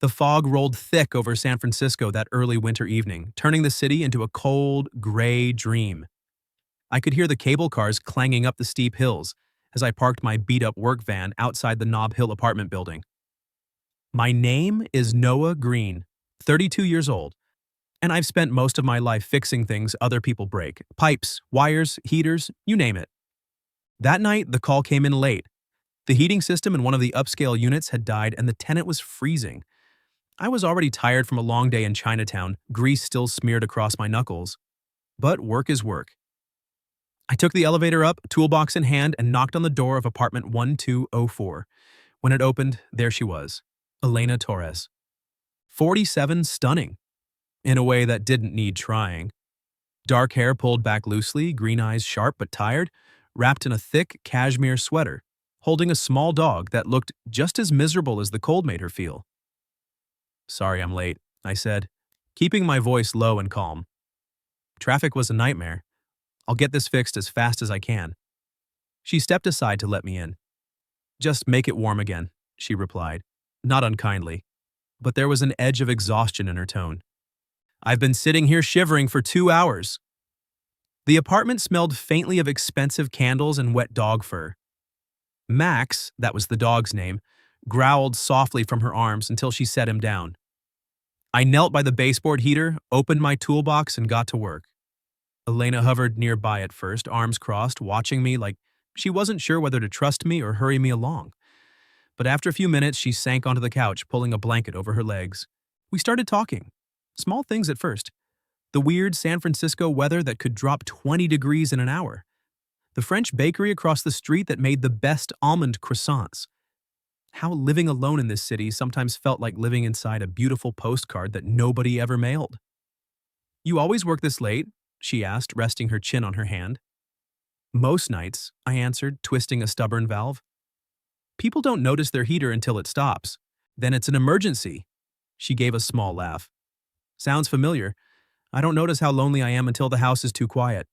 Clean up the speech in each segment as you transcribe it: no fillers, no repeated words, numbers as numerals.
The fog rolled thick over San Francisco that early winter evening, turning the city into a cold, gray dream. I could hear the cable cars clanging up the steep hills as I parked my beat-up work van outside the Nob Hill apartment building. My name is Noah Green, 32 years old, and I've spent most of my life fixing things other people break. Pipes, wires, heaters, you name it. That night, the call came in late. The heating system in one of the upscale units had died and the tenant was freezing. I was already tired from a long day in Chinatown, grease still smeared across my knuckles. But work is work. I took the elevator up, toolbox in hand, and knocked on the door of apartment 1204. When it opened, there she was, Elena Torres. 47, stunning, in a way that didn't need trying. Dark hair pulled back loosely, green eyes sharp but tired, wrapped in a thick cashmere sweater, holding a small dog that looked just as miserable as the cold made her feel. "Sorry I'm late," I said, keeping my voice low and calm. "Traffic was a nightmare. I'll get this fixed as fast as I can." She stepped aside to let me in. "Just make it warm again," she replied, not unkindly, but there was an edge of exhaustion in her tone. "I've been sitting here shivering for 2 hours." The apartment smelled faintly of expensive candles and wet dog fur. Max, that was the dog's name, growled softly from her arms until she set him down. I knelt by the baseboard heater, opened my toolbox, and got to work. Elena hovered nearby at first, arms crossed, watching me like she wasn't sure whether to trust me or hurry me along. But after a few minutes, she sank onto the couch, pulling a blanket over her legs. We started talking. Small things at first. The weird San Francisco weather that could drop 20 degrees in an hour. The French bakery across the street that made the best almond croissants. How living alone in this city sometimes felt like living inside a beautiful postcard that nobody ever mailed. "You always work this late?" she asked, resting her chin on her hand. "Most nights," I answered, twisting a stubborn valve. "People don't notice their heater until it stops. Then it's an emergency." She gave a small laugh. "Sounds familiar. I don't notice how lonely I am until the house is too quiet."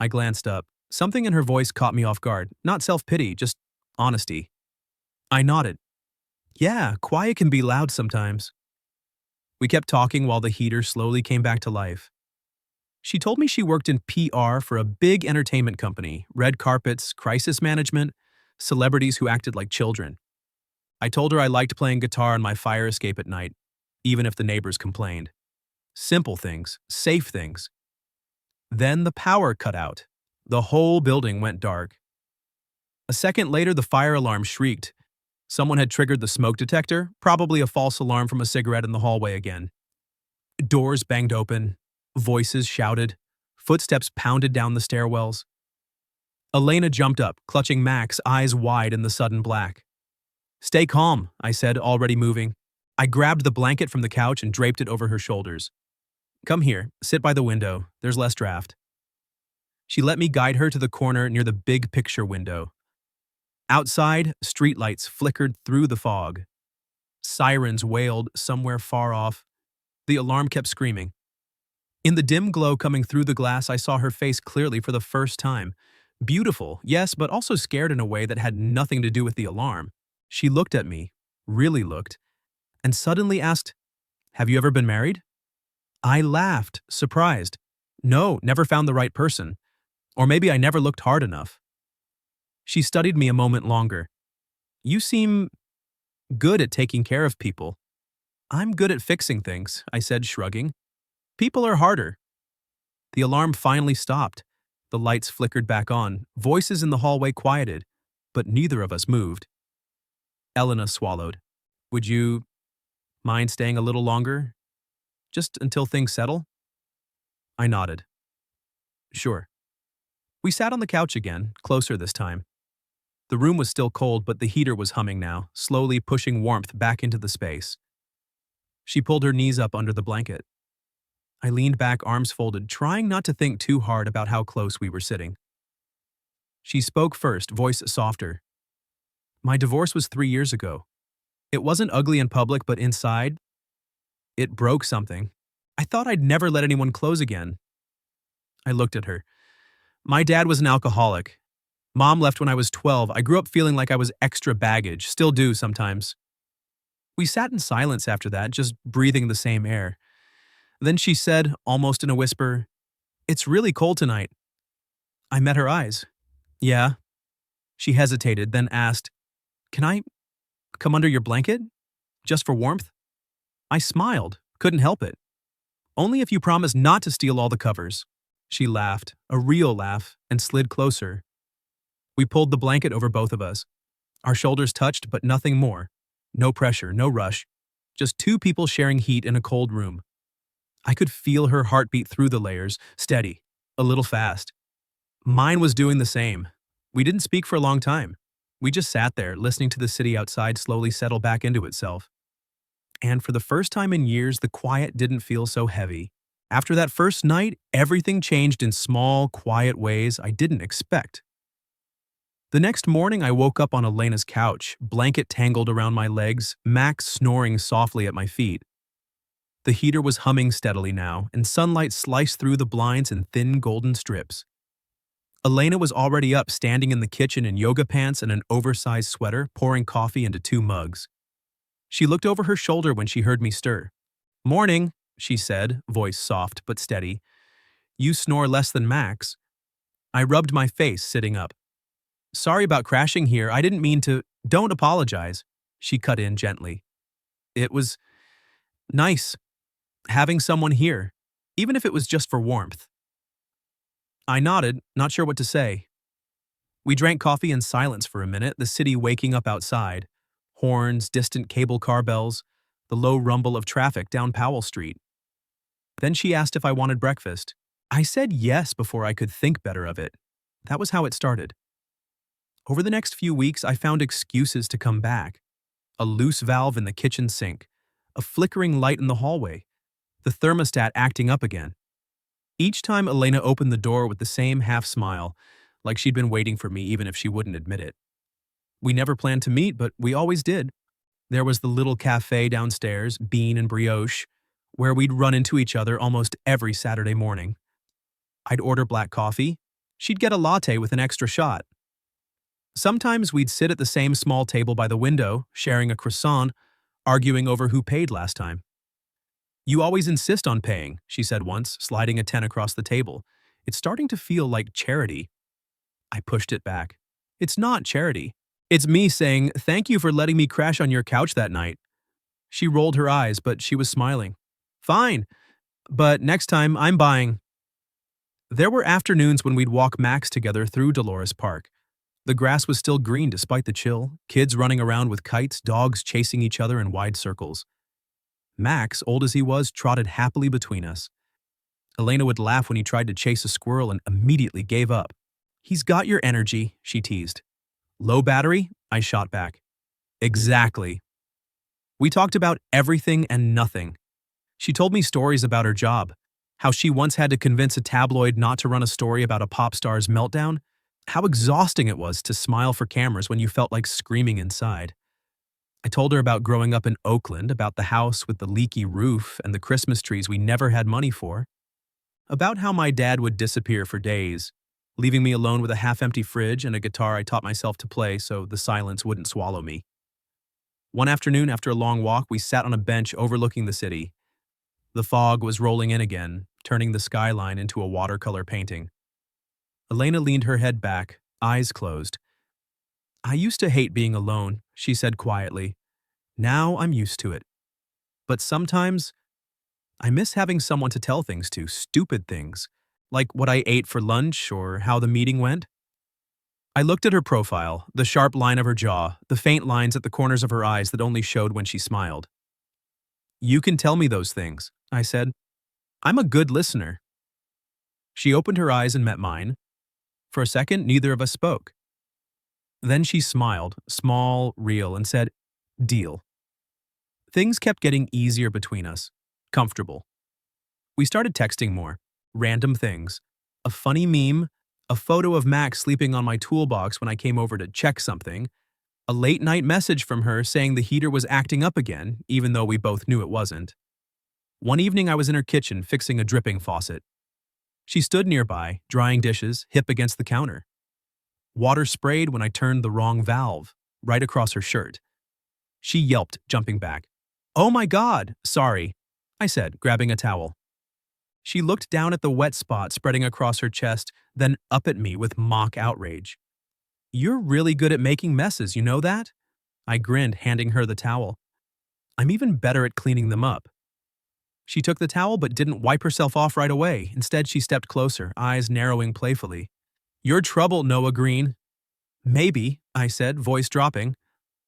I glanced up. Something in her voice caught me off guard. Not self-pity, just honesty. I nodded. "Yeah, quiet can be loud sometimes." We kept talking while the heater slowly came back to life. She told me she worked in PR for a big entertainment company, red carpets, crisis management, celebrities who acted like children. I told her I liked playing guitar on my fire escape at night, even if the neighbors complained. Simple things, safe things. Then the power cut out. The whole building went dark. A second later, the fire alarm shrieked. Someone had triggered the smoke detector, probably a false alarm from a cigarette in the hallway again. Doors banged open. Voices shouted. Footsteps pounded down the stairwells. Elena jumped up, clutching Max, eyes wide in the sudden black. "Stay calm," I said, already moving. I grabbed the blanket from the couch and draped it over her shoulders. "Come here, sit by the window. There's less draft." She let me guide her to the corner near the big picture window. Outside, streetlights flickered through the fog. Sirens wailed somewhere far off. The alarm kept screaming. In the dim glow coming through the glass, I saw her face clearly for the first time. Beautiful, yes, but also scared in a way that had nothing to do with the alarm. She looked at me, really looked, and suddenly asked, "Have you ever been married?" I laughed, surprised. "No, never found the right person. Or maybe I never looked hard enough." She studied me a moment longer. "You seem good at taking care of people." "I'm good at fixing things," I said, shrugging. "People are harder." The alarm finally stopped. The lights flickered back on. Voices in the hallway quieted, but neither of us moved. Elena swallowed. "Would you mind staying a little longer? Just until things settle?" I nodded. "Sure." We sat on the couch again, closer this time. The room was still cold, but the heater was humming now, slowly pushing warmth back into the space. She pulled her knees up under the blanket. I leaned back, arms folded, trying not to think too hard about how close we were sitting. She spoke first, voice softer. "My divorce was 3 years ago. It wasn't ugly in public, but inside, it broke something. I thought I'd never let anyone close again." I looked at her. "My dad was an alcoholic. Mom left when I was 12. I grew up feeling like I was extra baggage, still do sometimes." We sat in silence after that, just breathing the same air. Then she said, almost in a whisper, "It's really cold tonight." I met her eyes. "Yeah." She hesitated, then asked, "Can I come under your blanket? Just for warmth?" I smiled, couldn't help it. "Only if you promise not to steal all the covers." She laughed, a real laugh, and slid closer. We pulled the blanket over both of us. Our shoulders touched, but nothing more. No pressure, no rush. Just two people sharing heat in a cold room. I could feel her heartbeat through the layers, steady, a little fast. Mine was doing the same. We didn't speak for a long time. We just sat there, listening to the city outside slowly settle back into itself. And for the first time in years, the quiet didn't feel so heavy. After that first night, everything changed in small, quiet ways I didn't expect. The next morning, I woke up on Elena's couch, blanket tangled around my legs, Max snoring softly at my feet. The heater was humming steadily now, and sunlight sliced through the blinds in thin golden strips. Elena was already up, standing in the kitchen in yoga pants and an oversized sweater, pouring coffee into 2 mugs. She looked over her shoulder when she heard me stir. "Morning," she said, voice soft but steady. "You snore less than Max." I rubbed my face, sitting up. "Sorry about crashing here. I didn't mean to." "Don't apologize," she cut in gently. "It was nice having someone here, even if it was just for warmth." I nodded, not sure what to say. We drank coffee in silence for a minute, the city waking up outside. Horns, distant cable car bells, the low rumble of traffic down Powell Street. Then she asked if I wanted breakfast. I said yes before I could think better of it. That was how it started. Over the next few weeks, I found excuses to come back. A loose valve in the kitchen sink, a flickering light in the hallway, the thermostat acting up again. Each time Elena opened the door with the same half smile, like she'd been waiting for me even if she wouldn't admit it. We never planned to meet, but we always did. There was the little cafe downstairs, Bean and Brioche, where we'd run into each other almost every Saturday morning. I'd order black coffee. She'd get a latte with an extra shot. Sometimes we'd sit at the same small table by the window, sharing a croissant, arguing over who paid last time. "You always insist on paying," she said once, sliding a 10 across the table. "It's starting to feel like charity." I pushed it back. "It's not charity. It's me saying, thank you for letting me crash on your couch that night." She rolled her eyes, but she was smiling. "Fine, but next time I'm buying." There were afternoons when we'd walk Max together through Dolores Park. The grass was still green despite the chill, kids running around with kites, dogs chasing each other in wide circles. Max, old as he was, trotted happily between us. Elena would laugh when he tried to chase a squirrel and immediately gave up. "He's got your energy," she teased. "Low battery?" I shot back. "Exactly." We talked about everything and nothing. She told me stories about her job, how she once had to convince a tabloid not to run a story about a pop star's meltdown, how exhausting it was to smile for cameras when you felt like screaming inside. I told her about growing up in Oakland, about the house with the leaky roof and the Christmas trees we never had money for, about how my dad would disappear for days, leaving me alone with a half-empty fridge and a guitar I taught myself to play so the silence wouldn't swallow me. One afternoon after a long walk, we sat on a bench overlooking the city. The fog was rolling in again, turning the skyline into a watercolor painting. Elena leaned her head back, eyes closed. "I used to hate being alone," she said quietly. "Now I'm used to it. But sometimes I miss having someone to tell things to, stupid things, like what I ate for lunch or how the meeting went." I looked at her profile, the sharp line of her jaw, the faint lines at the corners of her eyes that only showed when she smiled. "You can tell me those things," I said. "I'm a good listener." She opened her eyes and met mine. For a second, neither of us spoke. Then she smiled, small, real, and said, "Deal." Things kept getting easier between us, comfortable. We started texting more, random things. A funny meme, a photo of Max sleeping on my toolbox when I came over to check something, a late-night message from her saying the heater was acting up again, even though we both knew it wasn't. One evening I was in her kitchen fixing a dripping faucet. She stood nearby, drying dishes, hip against the counter. Water sprayed when I turned the wrong valve, right across her shirt. She yelped, jumping back. "Oh my God, sorry," I said, grabbing a towel. She looked down at the wet spot spreading across her chest, then up at me with mock outrage. "You're really good at making messes, you know that?" I grinned, handing her the towel. "I'm even better at cleaning them up." She took the towel but didn't wipe herself off right away. Instead, she stepped closer, eyes narrowing playfully. "You're trouble, Noah Green." "Maybe," I said, voice dropping.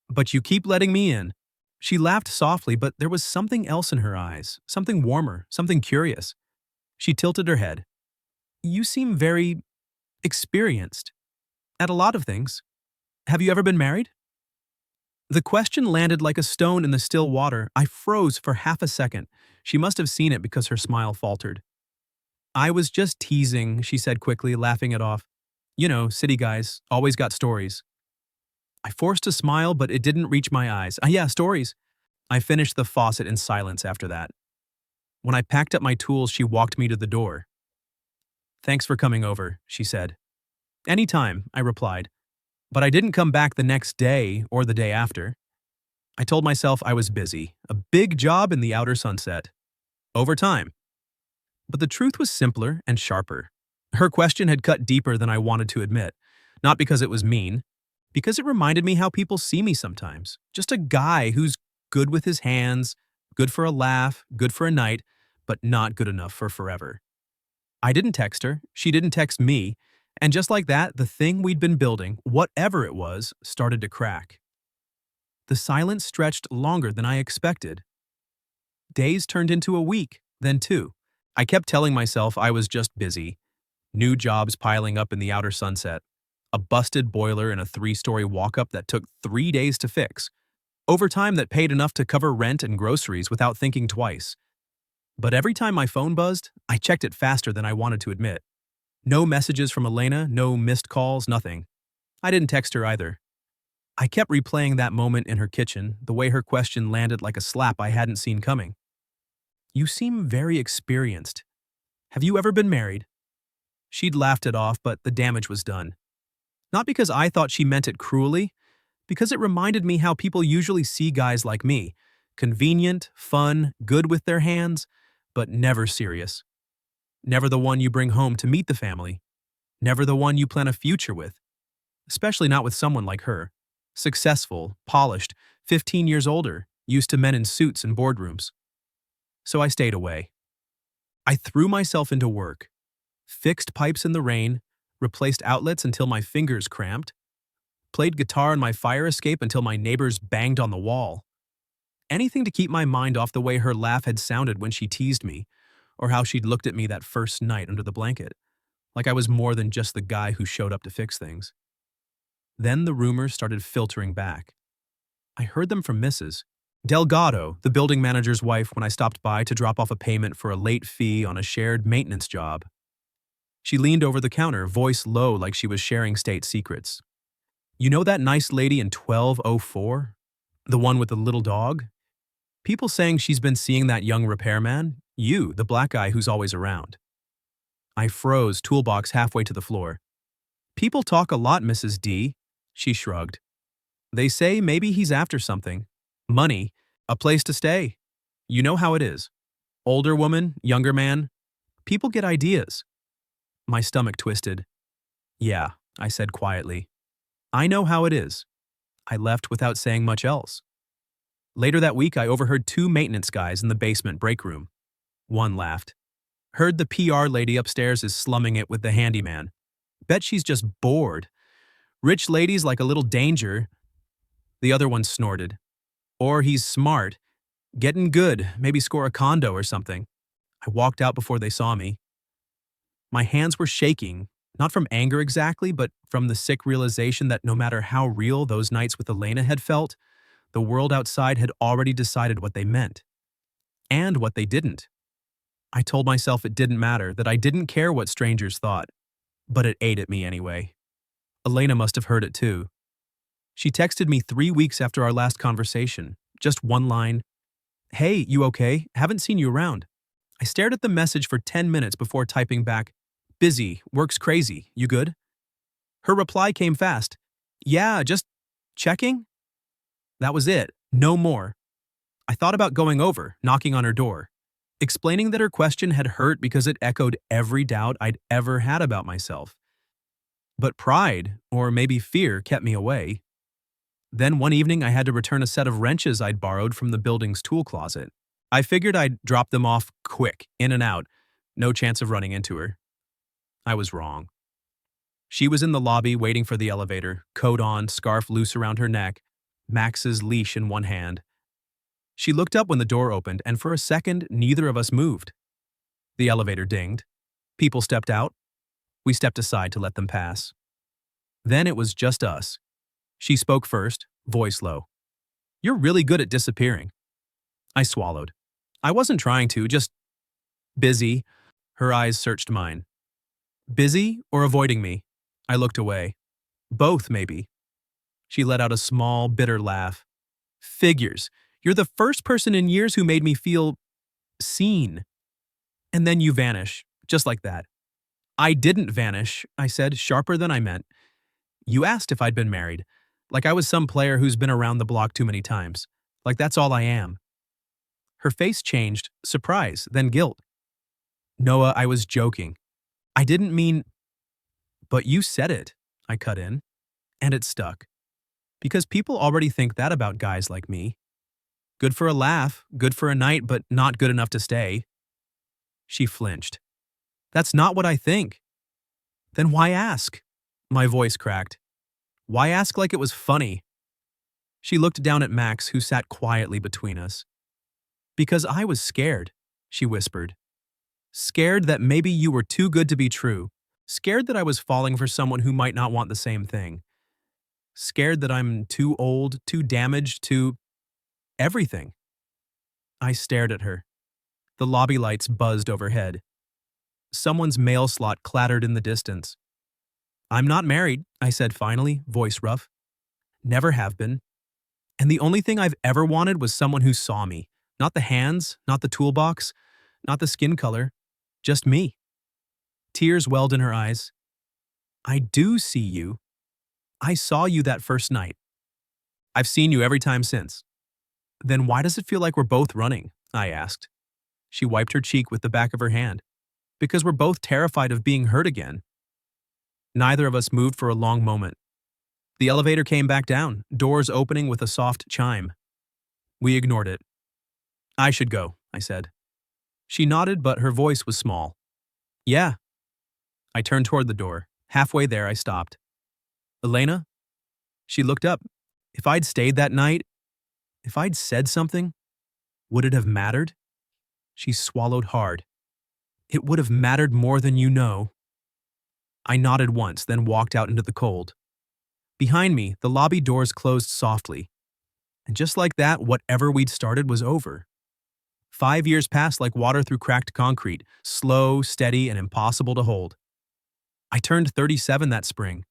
"But you keep letting me in." She laughed softly, but there was something else in her eyes, something warmer, something curious. She tilted her head. "You seem very experienced at a lot of things. Have you ever been married?" The question landed like a stone in the still water. I froze for half a second. She must have seen it because her smile faltered. "I was just teasing," she said quickly, laughing it off. "You know, city guys, always got stories." I forced a smile, but it didn't reach my eyes. Yeah, stories." I finished the faucet in silence after that. When I packed up my tools, she walked me to the door. "Thanks for coming over," she said. "Anytime," I replied. But I didn't come back the next day or the day after. I told myself I was busy, a big job in the outer sunset. Overtime. But the truth was simpler and sharper. Her question had cut deeper than I wanted to admit. Not because it was mean, because it reminded me how people see me sometimes. Just a guy who's good with his hands, good for a laugh, good for a night, but not good enough for forever. I didn't text her, she didn't text me, and just like that, the thing we'd been building, whatever it was, started to crack. The silence stretched longer than I expected. Days turned into a week, then two. I kept telling myself I was just busy. New jobs piling up in the outer sunset. A busted boiler in a 3-story walk-up that took 3 days to fix. Overtime that paid enough to cover rent and groceries without thinking twice. But every time my phone buzzed, I checked it faster than I wanted to admit. No messages from Elena, no missed calls, nothing. I didn't text her either. I kept replaying that moment in her kitchen, the way her question landed like a slap I hadn't seen coming. "You seem very experienced. Have you ever been married?" She'd laughed it off, but the damage was done. Not because I thought she meant it cruelly, because it reminded me how people usually see guys like me. Convenient, fun, good with their hands, but never serious. Never the one you bring home to meet the family. Never the one you plan a future with. Especially not with someone like her. Successful, polished, 15 years older, used to men in suits and boardrooms. So I stayed away. I threw myself into work. Fixed pipes in the rain, replaced outlets until my fingers cramped, played guitar in my fire escape until my neighbors banged on the wall. Anything to keep my mind off the way her laugh had sounded when she teased me, or how she'd looked at me that first night under the blanket, like I was more than just the guy who showed up to fix things. Then the rumors started filtering back. I heard them from Mrs. Delgado, the building manager's wife, when I stopped by to drop off a payment for a late fee on a shared maintenance job. She leaned over the counter, voice low like she was sharing state secrets. "You know that nice lady in 1204? The one with the little dog? People saying she's been seeing that young repairman, you, the black guy who's always around." I froze, toolbox halfway to the floor. "People talk a lot, Mrs. D," she shrugged. "They say maybe he's after something. Money, a place to stay. You know how it is. Older woman, younger man. People get ideas." My stomach twisted. "Yeah," I said quietly. "I know how it is." I left without saying much else. Later that week, I overheard 2 maintenance guys in the basement break room. One laughed. "Heard the PR lady upstairs is slumming it with the handyman. Bet she's just bored. Rich ladies like a little danger." The other one snorted. "Or he's smart. Getting good, maybe score a condo or something." I walked out before they saw me. My hands were shaking, not from anger exactly, but from the sick realization that no matter how real those nights with Elena had felt, the world outside had already decided what they meant. And what they didn't. I told myself it didn't matter, that I didn't care what strangers thought. But it ate at me anyway. Elena must have heard it too. She texted me 3 weeks after our last conversation. Just one line. "Hey, you okay? Haven't seen you around." I stared at the message for 10 minutes before typing back, "Busy, work's crazy, you good?" Her reply came fast. "Yeah, just checking." That was it. No more. I thought about going over, knocking on her door, explaining that her question had hurt because it echoed every doubt I'd ever had about myself. But pride, or maybe fear, kept me away. Then one evening I had to return a set of wrenches I'd borrowed from the building's tool closet. I figured I'd drop them off quick, in and out. No chance of running into her. I was wrong. She was in the lobby waiting for the elevator, coat on, scarf loose around her neck, Max's leash in one hand. She looked up when the door opened, and for a second, neither of us moved. The elevator dinged. People stepped out. We stepped aside to let them pass. Then it was just us. She spoke first, voice low. "You're really good at disappearing." I swallowed. I wasn't trying to, just busy. Her eyes searched mine. Busy or avoiding me? I looked away. Both, maybe. She let out a small, bitter laugh. "Figures. You're the first person in years who made me feel seen. And then you vanish, just like that." "I didn't vanish," I said, sharper than I meant. "You asked if I'd been married, like I was some player who's been around the block too many times. Like that's all I am." Her face changed, surprise, then guilt. "Noah, I was joking. I didn't mean—" "But you said it," I cut in, and it stuck. Because people already think that about guys like me. Good for a laugh, good for a night, but not good enough to stay. She flinched. "That's not what I think." "Then why ask?" My voice cracked. "Why ask like it was funny?" She looked down at Max, who sat quietly between us. "Because I was scared," she whispered. "Scared that maybe you were too good to be true. Scared that I was falling for someone who might not want the same thing. Scared that I'm too old, too damaged, too everything." I stared at her. The lobby lights buzzed overhead. Someone's mail slot clattered in the distance. "I'm not married," I said finally, voice rough. "Never have been. And the only thing I've ever wanted was someone who saw me. Not the hands, not the toolbox, not the skin color. Just me." Tears welled in her eyes. "I do see you. I saw you that first night. I've seen you every time since." "Then why does it feel like we're both running?" I asked. She wiped her cheek with the back of her hand. "Because we're both terrified of being hurt again." Neither of us moved for a long moment. The elevator came back down, doors opening with a soft chime. We ignored it. "I should go," I said. She nodded, but her voice was small. "Yeah." I turned toward the door. Halfway there, I stopped. "Elena?" She looked up. If I'd stayed that night, if I'd said something, would it have mattered? She swallowed hard. "It would have mattered more than you know." I nodded once, then walked out into the cold. Behind me, the lobby doors closed softly. And just like that, whatever we'd started was over. 5 years passed like water through cracked concrete, slow, steady, and impossible to hold. I turned 37 that spring.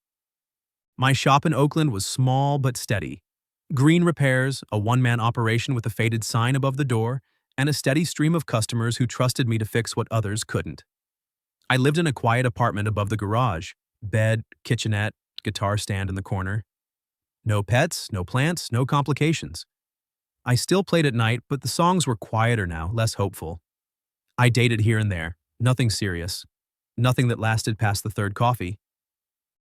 My shop in Oakland was small but steady. Green repairs, a one-man operation with a faded sign above the door, and a steady stream of customers who trusted me to fix what others couldn't. I lived in a quiet apartment above the garage. Bed, kitchenette, guitar stand in the corner. No pets, no plants, no complications. I still played at night, but the songs were quieter now, less hopeful. I dated here and there, nothing serious. Nothing that lasted past the third coffee.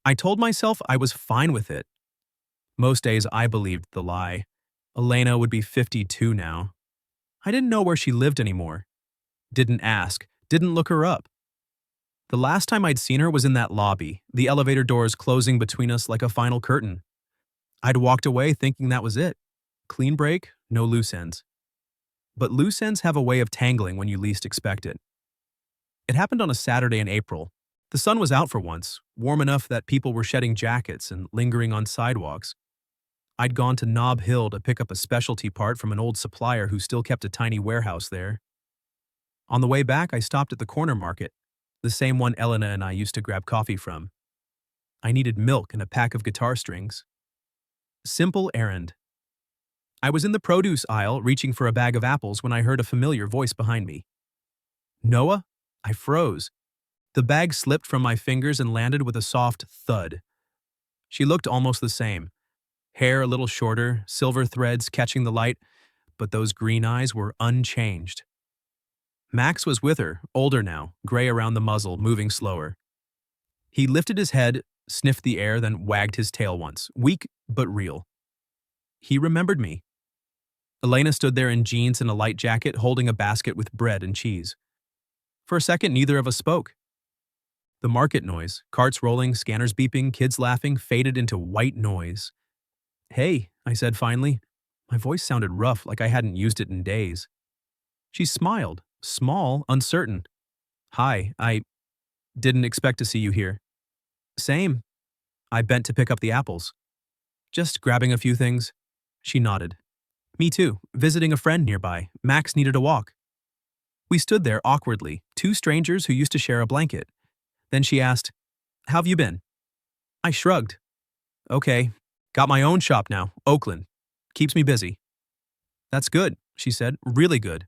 I told myself I was fine with it. Most days I believed the lie. Elena would be 52 now. I didn't know where she lived anymore. Didn't ask, didn't look her up. The last time I'd seen her was in that lobby, the elevator doors closing between us like a final curtain. I'd walked away thinking that was it. Clean break, no loose ends. But loose ends have a way of tangling when you least expect it. It happened on a Saturday in April. The sun was out for once, warm enough that people were shedding jackets and lingering on sidewalks. I'd gone to Nob Hill to pick up a specialty part from an old supplier who still kept a tiny warehouse there. On the way back, I stopped at the corner market, the same one Elena and I used to grab coffee from. I needed milk and a pack of guitar strings. Simple errand. I was in the produce aisle reaching for a bag of apples when I heard a familiar voice behind me. "Noah?" I froze. The bag slipped from my fingers and landed with a soft thud. She looked almost the same. Hair a little shorter, silver threads catching the light, but those green eyes were unchanged. Max was with her, older now, gray around the muzzle, moving slower. He lifted his head, sniffed the air, then wagged his tail once, weak but real. He remembered me. Elena stood there in jeans and a light jacket, holding a basket with bread and cheese. For a second, neither of us spoke. The market noise, carts rolling, scanners beeping, kids laughing, faded into white noise. "Hey," I said finally. My voice sounded rough, like I hadn't used it in days. She smiled, small, uncertain. "Hi, I didn't expect to see you here." "Same." I bent to pick up the apples. "Just grabbing a few things." She nodded. "Me too, visiting a friend nearby. Max needed a walk." We stood there awkwardly, two strangers who used to share a blanket. Then she asked, "How've you been?" I shrugged. "Okay, got my own shop now, Oakland. Keeps me busy." "That's good," she said, "really good."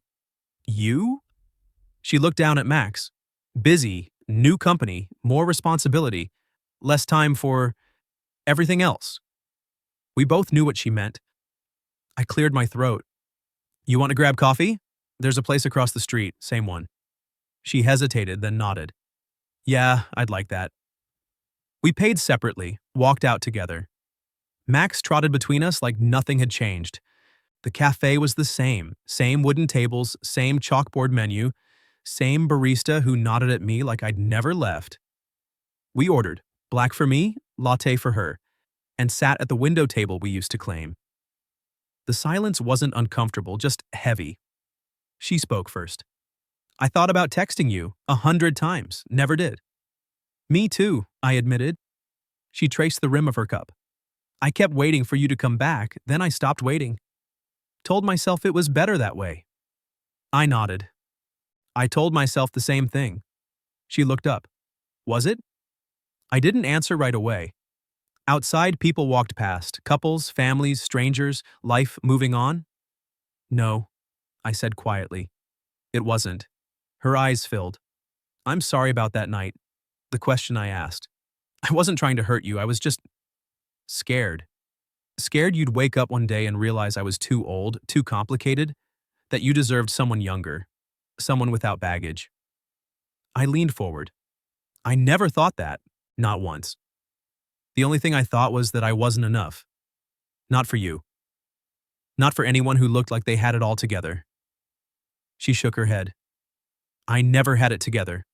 "You?" She looked down at Max. "Busy, new company, more responsibility, less time for everything else." We both knew what she meant. I cleared my throat. "You want to grab coffee? There's a place across the street, same one." She hesitated, then nodded. "Yeah, I'd like that." We paid separately, walked out together. Max trotted between us like nothing had changed. The cafe was the same wooden tables, same chalkboard menu, same barista who nodded at me like I'd never left. We ordered, black for me, latte for her, and sat at the window table we used to claim. The silence wasn't uncomfortable, just heavy. She spoke first. "I thought about texting you 100 times, never did." "Me too," I admitted. She traced the rim of her cup. "I kept waiting for you to come back, then I stopped waiting. Told myself it was better that way." I nodded. "I told myself the same thing." She looked up. "Was it?" I didn't answer right away. Outside, people walked past, couples, families, strangers, life moving on. "No," I said quietly. "It wasn't." Her eyes filled. "I'm sorry about that night. The question I asked. I wasn't trying to hurt you, I was just scared. Scared you'd wake up one day and realize I was too old, too complicated, that you deserved someone younger, someone without baggage." I leaned forward. "I never thought that, not once. The only thing I thought was that I wasn't enough. Not for you. Not for anyone who looked like they had it all together." She shook her head. "I never had it together.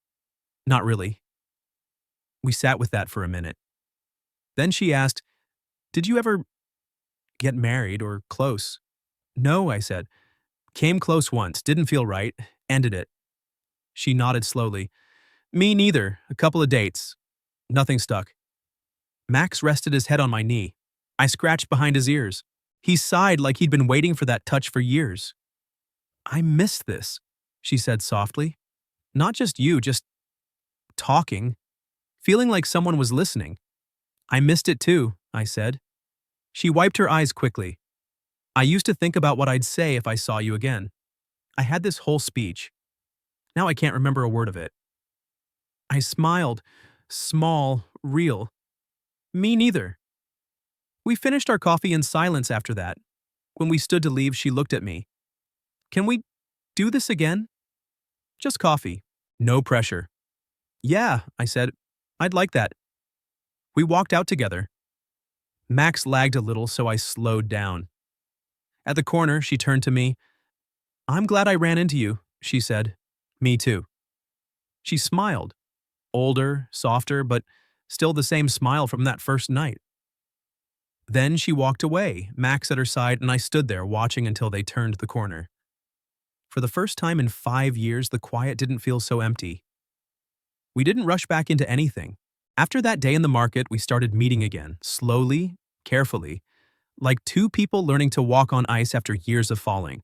Not really." We sat with that for a minute. Then she asked, "Did you ever get married or close?" "No," I said. "Came close once, didn't feel right, ended it." She nodded slowly. "Me neither, a couple of dates. Nothing stuck." Max rested his head on my knee. I scratched behind his ears. He sighed like he'd been waiting for that touch for years. "I miss this," she said softly. "Not just you, just talking. Feeling like someone was listening." "I missed it too," I said. She wiped her eyes quickly. "I used to think about what I'd say if I saw you again. I had this whole speech. Now I can't remember a word of it." I smiled. Small, real. "Me neither." We finished our coffee in silence after that. When we stood to leave, she looked at me. "Can we do this again?" "Just coffee. No pressure." "Yeah," I said. "I'd like that." We walked out together. Max lagged a little, so I slowed down. At the corner, she turned to me. "I'm glad I ran into you," she said. "Me too." She smiled. Older, softer, but still the same smile from that first night. Then she walked away, Max at her side, and I stood there watching until they turned the corner. For the first time in 5 years, the quiet didn't feel so empty. We didn't rush back into anything. After that day in the market, we started meeting again, slowly, carefully, like two people learning to walk on ice after years of falling.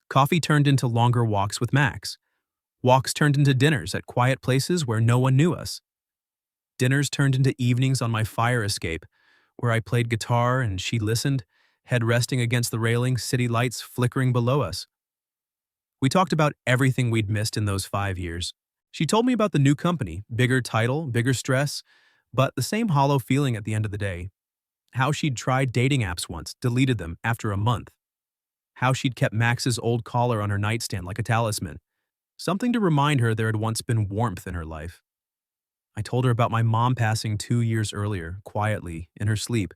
Coffee turned into longer walks with Max. Walks turned into dinners at quiet places where no one knew us. Dinners turned into evenings on my fire escape, where I played guitar and she listened, head resting against the railing, city lights flickering below us. We talked about everything we'd missed in those 5 years. She told me about the new company, bigger title, bigger stress, but the same hollow feeling at the end of the day. How she'd tried dating apps once, deleted them after a month. How she'd kept Max's old collar on her nightstand like a talisman, something to remind her there had once been warmth in her life. I told her about my mom passing 2 years earlier, quietly, in her sleep,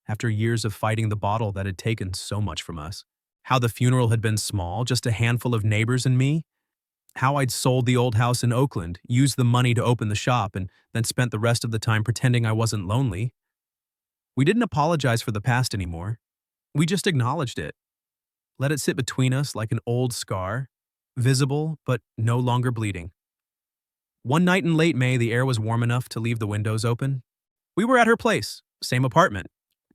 after years of fighting the bottle that had taken so much from us. How the funeral had been small, just a handful of neighbors and me. How I'd sold the old house in Oakland, used the money to open the shop, and then spent the rest of the time pretending I wasn't lonely. We didn't apologize for the past anymore. We just acknowledged it. Let it sit between us like an old scar, visible but no longer bleeding. One night in late May, the air was warm enough to leave the windows open. We were at her place, same apartment,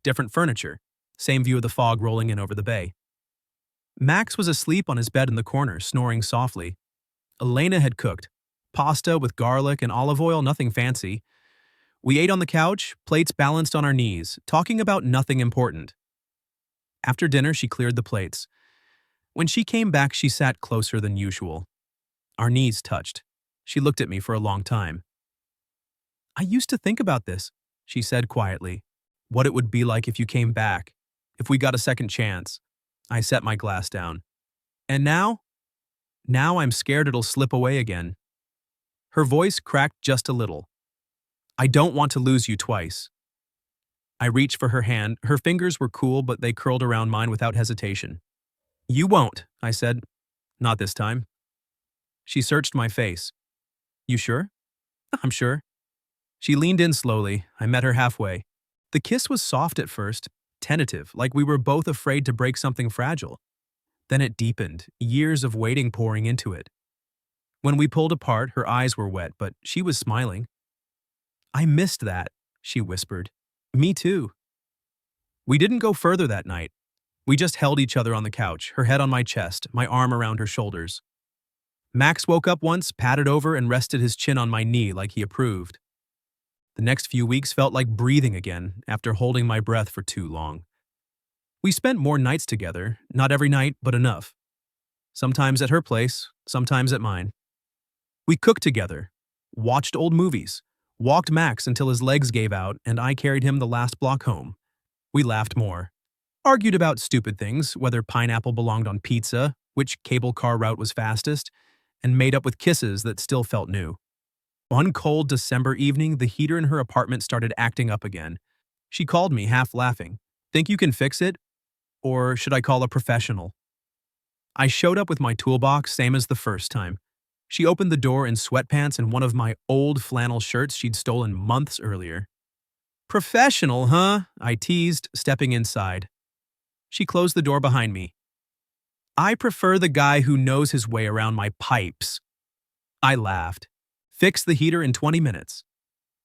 different furniture, same view of the fog rolling in over the bay. Max was asleep on his bed in the corner, snoring softly. Elena had cooked. Pasta with garlic and olive oil, nothing fancy. We ate on the couch, plates balanced on our knees, talking about nothing important. After dinner, she cleared the plates. When she came back, she sat closer than usual. Our knees touched. She looked at me for a long time. "I used to think about this," she said quietly. "What it would be like if you came back, if we got a second chance." I set my glass down. "And now? Now I'm scared it'll slip away again." Her voice cracked just a little. "I don't want to lose you twice." I reached for her hand. Her fingers were cool, but they curled around mine without hesitation. "You won't," I said. "Not this time." She searched my face. "You sure?" "I'm sure." She leaned in slowly. I met her halfway. The kiss was soft at first, tentative, like we were both afraid to break something fragile. Then it deepened, years of waiting pouring into it. When we pulled apart, her eyes were wet, but she was smiling. "I missed that," she whispered. "Me too." We didn't go further that night. We just held each other on the couch, her head on my chest, my arm around her shoulders. Max woke up once, patted over, and rested his chin on my knee like he approved. The next few weeks felt like breathing again after holding my breath for too long. We spent more nights together, not every night, but enough. Sometimes at her place, sometimes at mine. We cooked together, watched old movies, walked Max until his legs gave out and I carried him the last block home. We laughed more, argued about stupid things, whether pineapple belonged on pizza, which cable car route was fastest, and made up with kisses that still felt new. One cold December evening, the heater in her apartment started acting up again. She called me, half laughing. "Think you can fix it? Or should I call a professional?" I showed up with my toolbox, same as the first time. She opened the door in sweatpants and one of my old flannel shirts she'd stolen months earlier. "Professional, huh?" I teased, stepping inside. She closed the door behind me. "I prefer the guy who knows his way around my pipes." I laughed. Fixed the heater in 20 minutes.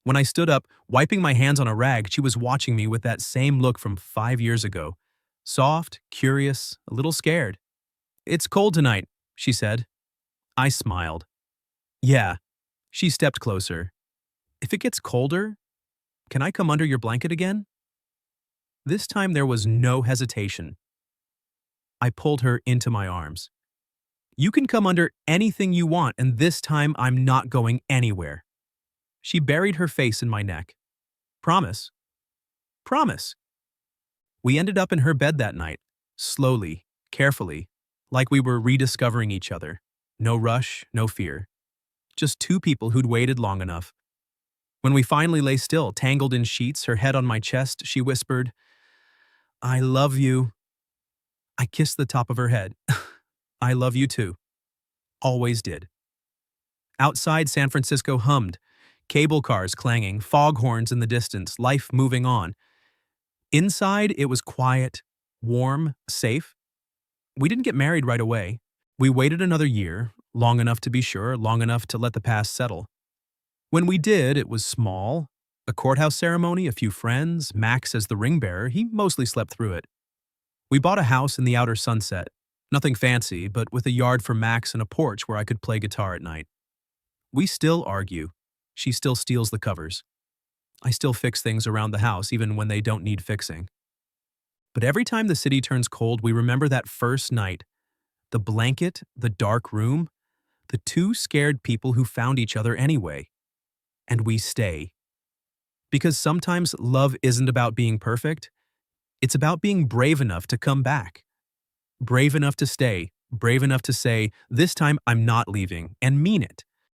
When I stood up, wiping my hands on a rag, she was watching me with that same look from 5 years ago. Soft, curious, a little scared. "It's cold tonight," she said. I smiled. "Yeah." She stepped closer. "If it gets colder, can I come under your blanket again?" This time there was no hesitation. I pulled her into my arms. "You can come under anything you want, and this time I'm not going anywhere." She buried her face in my neck. "Promise?" "Promise." We ended up in her bed that night, slowly, carefully, like we were rediscovering each other. No rush, no fear. Just two people who'd waited long enough. When we finally lay still, tangled in sheets, her head on my chest, she whispered, "I love you." I kissed the top of her head. "I love you too." Always did. Outside, San Francisco hummed. Cable cars clanging, foghorns in the distance, life moving on. Inside, it was quiet, warm, safe. We didn't get married right away. We waited another year, long enough to be sure, long enough to let the past settle. When we did, it was small. A courthouse ceremony, a few friends, Max as the ring bearer. He mostly slept through it. We bought a house in the outer Sunset. Nothing fancy, but with a yard for Max and a porch where I could play guitar at night. We still argue. She still steals the covers. I still fix things around the house, even when they don't need fixing. But every time the city turns cold, we remember that first night. The blanket, the dark room, the two scared people who found each other anyway. And we stay. Because sometimes love isn't about being perfect, it's about being brave enough to come back. Brave enough to stay, brave enough to say, this time I'm not leaving, and mean it.